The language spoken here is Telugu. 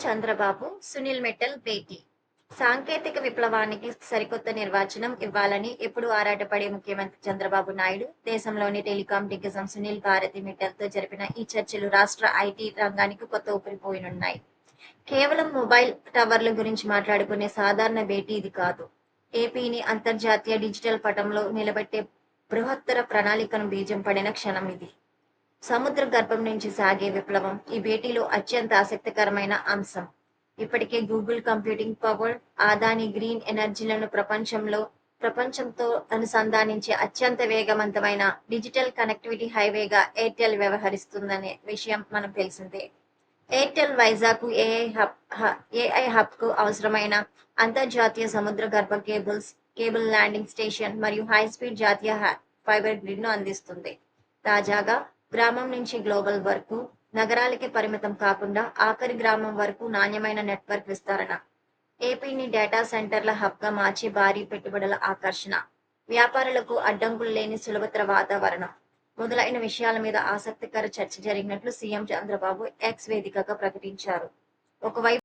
చంద్రబాబు, సునీల్ మిట్టల్ భేటీ. సాంకేతిక విప్లవానికి సరికొత్త నిర్వచనం ఇవ్వాలని ఎప్పుడూ ఆరాటపడే ముఖ్యమంత్రి చంద్రబాబు నాయుడు, దేశంలోని టెలికాం దిగ్గజం సునీల్ భారతి మిట్టల్తో జరిపిన ఈ చర్చలు రాష్ట్ర ఐటీ రంగానికి కొత్త ఊపిరిపోయనున్నాయి. కేవలం మొబైల్ టవర్ల గురించి మాట్లాడుకునే సాధారణ భేటీ ఇది కాదు. ఏపీని అంతర్జాతీయ డిజిటల్ పటంలో నిలబెట్టే బృహత్తర ప్రణాళికను బీజం పడిన క్షణం ఇది. సముద్ర గర్భం నుంచి సాగే విప్లవం ఈ భేటీలో అత్యంత ఆసక్తికరమైన అంశం. ఇప్పటికే Google computing power, Adani green ఎనర్జీలను ప్రపంచంతో అనుసంధానించే అత్యంత వేగవంతమైన డిజిటల్ కనెక్టివిటీ హైవేగా ఎయిర్టెల్ వ్యవహరిస్తుందనే విషయం మనం తెలిసిందే. ఎయిర్టెల్ వైజాగ్ ఏఐ హబ్కు అవసరమైన అంతర్జాతీయ సముద్ర గర్భ కేబుల్ ల్యాండింగ్ స్టేషన్ మరియు హైస్పీడ్ జాతీయ ఫైబర్ గ్రిడ్ను అందిస్తుంది. తాజాగా గ్రామం నుంచి గ్లోబల్ వరకు, నగరాలకి పరిమితం కాకుండా ఆఖరి గ్రామం వరకు నాణ్యమైన నెట్వర్క్ విస్తరణ, ఏపీని డేటా సెంటర్ల హబ్గా మార్చే భారీ పెట్టుబడుల ఆకర్షణ, వ్యాపారులకు అడ్డంకులు లేని సులభతర వాతావరణం మొదలైన విషయాల మీద ఆసక్తికర చర్చ జరిగినట్లు సీఎం చంద్రబాబు ఎక్స్ వేదికగా ప్రకటించారు. ఒకవైపు